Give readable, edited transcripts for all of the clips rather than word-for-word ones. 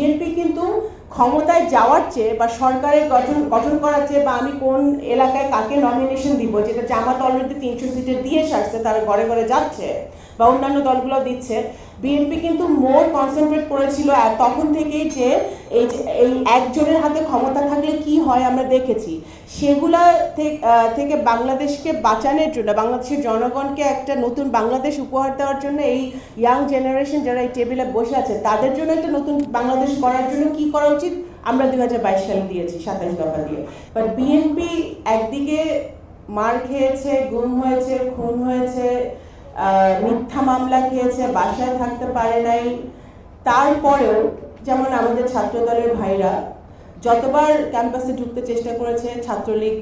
BNP কিন্তু ক্ষমতায় যাওয়ার চেয়ে বা সরকারের গঠন করার চেয়ে বা আমি কোন এলাকায় কাকে নমিনেশন দিব, যেটা জামাত অলরেডি 300 সিটে দিয়ে সারছে, তারা ঘরে ঘরে যাচ্ছে বা অন্যান্য দলগুলো দিচ্ছে, বিএনপি কিন্তু মোর কনসেন্ট্রেট করেছিল তখন থেকেই যে এই একজনের হাতে ক্ষমতা থাকলে কি হয় আমরা দেখেছি। সেগুলা থেকে বাংলাদেশকে বাঁচানোর জন্য, বাংলাদেশের জনগণকে একটা নতুন বাংলাদেশ উপহার দেওয়ার জন্য এই ইয়াং জেনারেশন যারা এই টেবিলে বসে আছে তাদের জন্য একটা নতুন বাংলাদেশ করার জন্য কি করা উচিত আমরা 2022 সালে দিয়েছি 27 দফা দিয়ে। বাট বিএনপি একদিকে মার খেয়েছে, গুম হয়েছে, খুন হয়েছে, মিথ্যা মামলা খেয়েছে, বাসায় থাকতে পারে নাই, তারপরেও যেমন আমাদের ছাত্রদলের ভাইরা যতবার ক্যাম্পাসে ঢুকতে চেষ্টা করেছে ছাত্রলীগ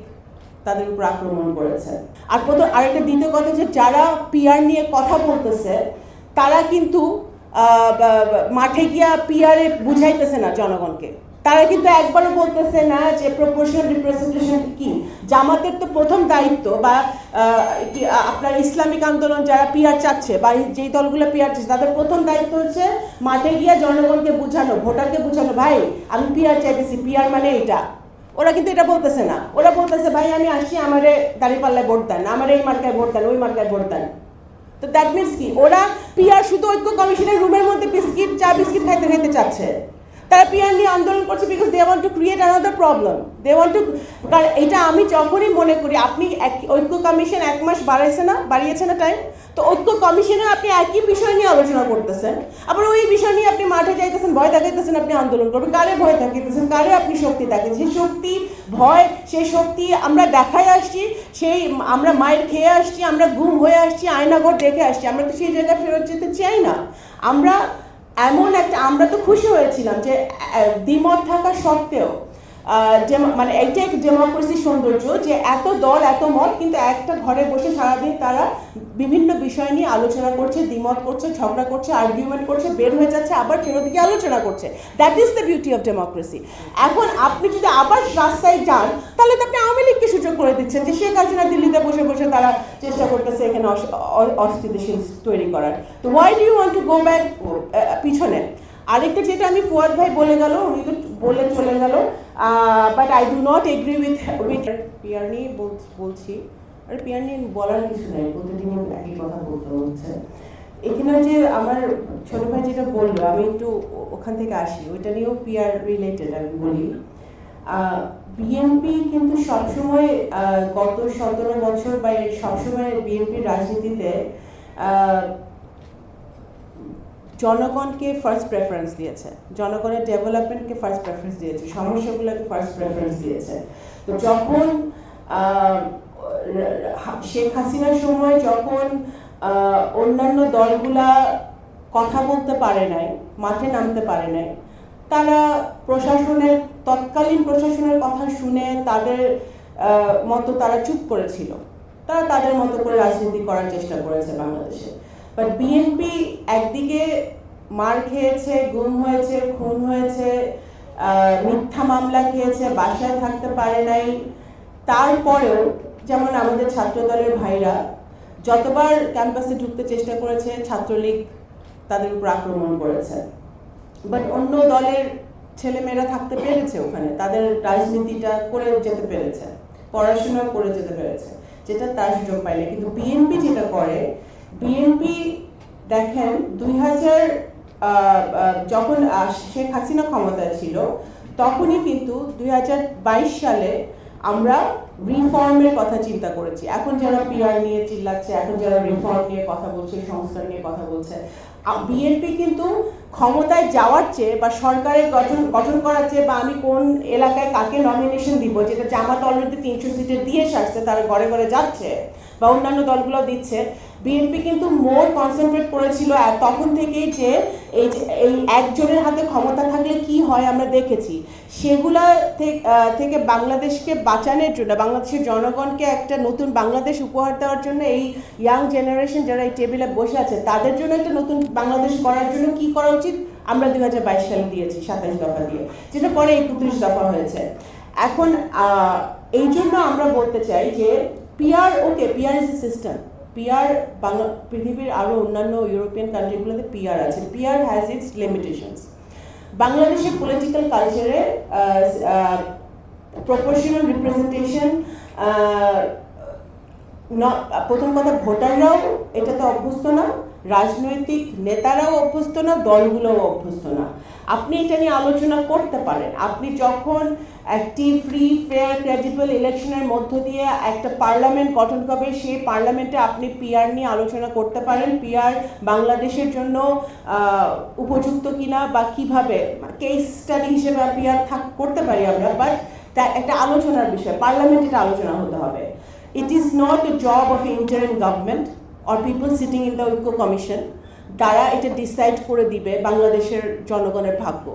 তাদের উপর আক্রমণ করেছে। আর আরেকটা দ্বিতীয় কথা যে যারা পিআর নিয়ে কথা বলতেছে তারা কিন্তু মাঠে গিয়া পিআরে বুঝাইতেছে না জনগণকে, তারা কিন্তু একবারও বলতেছে না যে প্রপোর্শনাল রিপ্রেজেন্টেশন কি। জামাতের তো প্রথম দায়িত্ব বা আপনার ইসলামিক আন্দোলন যারা পিআর চাচ্ছে বা যেই দলগুলো পিআর চাচ্ছে তাদের প্রথম দায়িত্ব হচ্ছে মাঠে গিয়া জনগণকে বুঝানো, ভোটারকে বুঝানো, ভাই আমি পিআর চাইতেছি, পিআর মানে এটা। ওরা কিন্তু এটা বলতেছে না, ওরা বলতেছে ভাই আমি আসছি আমারে দাঁড়িপাল্লায় ভোট দেন, আমার এই মার্কায় ভোট দেন, ওই মার্কায় ভোট দেন। তো দ্যাট মিনস কি ওরা পিআর শুধু ঐক্য কমিশনের রুমের মধ্যে চা বিস্কিট খাইতে খাইতে চাচ্ছে। তারা পিআর নিয়ে আন্দোলন করছে because they want to create another problem, they want to. কারণ এটা আমি যখনই মনে করি আপনি ঐক্য কমিশন 1 মাস বাড়িয়েছে না টাইম, তো ঐক্য কমিশনে আপনি একই বিষয় নিয়ে আলোচনা করতেছেন, আবার ওই বিষয় নিয়ে আপনি মাঠে যাইতেছেন, ভয় দেখাইতেছেন, আপনি আন্দোলন করবেন, কারে ভয় দেখাইতেছেন, কারে আপনি শক্তি দেখাচ্ছেন। সেই শক্তি ভয়, সেই শক্তি আমরা দেখাই আসছি, সেই আমরা মায়ের খেয়ে আসছি, আমরা গুম হয়ে আসছি, আয়নাঘর দেখে আসছি, আমরা তো সেই জায়গায় ফেরত যেতে চাই না। আমরা তো খুশি হয়েছিলাম যে দ্বিমত থাকা সত্ত্বেও মানে এইটাই ডেমোক্রেসির সৌন্দর্য যে এত দল এত মত কিন্তু একটা ঘরে বসে সারাদিন তারা বিভিন্ন বিষয় নিয়ে আলোচনা করছে, দ্বিমত করছে, ঝগড়া করছে, আর্গুমেন্ট করছে, বের হয়ে যাচ্ছে, আবার ফেরত গিয়ে আলোচনা করছে। That is the beauty of democracy. এখন আপনি যদি আবার রাস্তায় যান তাহলে তো আপনি আওয়ামী লীগকে সুযোগ করে দিচ্ছেন যে শেখ হাসিনা দিল্লিতে বসে বসে তারা চেষ্টা করতেছে এখানে অস্থিতিশীল তৈরি করার। তো why do you want to go back পিছনে? আরেকটা যেটা আমি ফুয়াদ ভাই বলে গেল, উনি তো বলে চলে গেল, but I do not agree with PR নিয়ে বলছি। আর পিআর নিয়ে বলার কিছু নেই, প্রতিদিন একই কথা বলতে হচ্ছে। এখানে যে আমার ছোট ভাই যেটা বললো আমি একটু ওখান থেকে আসি, ওইটা নিয়েও পিআর রিলেটেড আমি বলি। বিএনপি কিন্তু সবসময় গত 17 বছর বা সবসময় বিএনপির রাজনীতিতে জনগণকে ফার্স্ট প্রেফারেন্স দিয়েছে, জনগণের ডেভেলপমেন্টকে ফার্স্ট প্রেফারেন্স দিয়েছে, সমস্যাগুলোকে ফার্স্ট প্রেফারেন্স দিয়েছে। তো যখন শেখ হাসিনার সময় যখন অন্যান্য দলগুলা কথা বলতে পারে নাই, মাঠে নামতে পারে নাই, তারা তৎকালীন প্রশাসনের কথা শুনে তাদের মতো তারা চুপ করেছিল, তারা তাদের মতো করে রাজনীতি করার চেষ্টা করেছে বাংলাদেশে। বাট বিএনপি একদিকে মার খেয়েছে, গুম হয়েছে, খুন হয়েছে, মিথ্যা মামলা খেয়েছে, বাসায় থাকতে পারে নাই, তারপরেও যেমন আমাদের ছাত্রদলের ভাইরা যতবার ক্যাম্পাসে ঢুকতে চেষ্টা করেছে ছাত্রলীগ তাদের উপর আক্রমণ করেছে। বাট অন্য দলের ছেলেমেয়েরা থাকতে পেরেছে ওখানে, তাদের রাজনীতিটা করে যেতে পেরেছে, পড়াশোনা করে যেতে পেরেছে, যেটা তার সুযোগ পায়নি। কিন্তু বিএনপি যেটা করে, বিএনপি দেখেন 2000 যখন শেখ হাসিনা ক্ষমতায় ছিল তখনই কিন্তু 2022 সালে আমরা রিফর্মের কথা চিন্তা করেছি। এখন যারা পিআর নিয়ে চিল্লাচ্ছে, এখন যারা রিফর্ম নিয়ে কথা বলছে, সংস্কার নিয়ে কথা বলছে, বিএনপি কিন্তু ক্ষমতায় যাওয়ার চেয়ে বা সরকারের গঠন করার চেয়ে বা আমি কোন এলাকায় কাকে নমিনেশন দিব, যেটা জামাত অলরেডি 300 সিটে দিয়ে সারছে, তারা ঘরে ঘরে যাচ্ছে বা অন্যান্য দলগুলো দিচ্ছে, বিএনপি কিন্তু মোর কনসেন্ট্রেট করেছিল তখন থেকেই যে এই একজনের হাতে ক্ষমতা থাকলে কি হয় আমরা দেখেছি। সেগুলা থেকে বাংলাদেশকে বাঁচানোর জন্য, বাংলাদেশের জনগণকে একটা নতুন বাংলাদেশ উপহার দেওয়ার জন্য এই ইয়াং জেনারেশন যারা এই টেবিলে বসে আছে তাদের জন্য একটা নতুন বাংলাদেশ করার জন্য কি করা উচিত আমরা 2022 সালে দিয়েছি 27 দফা দিয়ে, যেটা পরে 31 দফা হয়েছে। এখন এই জন্য আমরা বলতে চাই যে PR PR is a system. PR পৃথিবীর আরও অন্যান্য ইউরোপিয়ান কান্ট্রিগুলোতে পিআর আছে, পিআর হ্যাজ ইটস লিমিটেশনস। বাংলাদেশের পলিটিক্যাল কালচারে প্রপোর্শনাল রিপ্রেজেন্টেশন, প্রথম কথা ভোটাররাও এটাতে অভ্যস্ত না, রাজনৈতিক নেতারাও অভ্যস্ত না, দলগুলোও অভ্যস্ত না। আপনি এটা নিয়ে আলোচনা করতে পারেন। আপনি যখন একটি ফ্রি ফেয়ার ক্রেডিবল ইলেকশনের মধ্য দিয়ে একটা পার্লামেন্ট গঠন করবে, সেই পার্লামেন্টে আপনি পিআর নিয়ে আলোচনা করতে পারেন, পিআর বাংলাদেশের জন্য উপযুক্ত কিনা বা কিভাবে কেস স্টাডি হিসেবে পিআর করতে পারি আমরা, বাট তা একটা আলোচনার বিষয়, পার্লামেন্টে এটা আলোচনা হতে হবে। It is not a job of interim government or people sitting in the ঐক্য কমিশন, তারা এটা ডিসাইড করে দিবে বাংলাদেশের জনগণের ভাগ্য।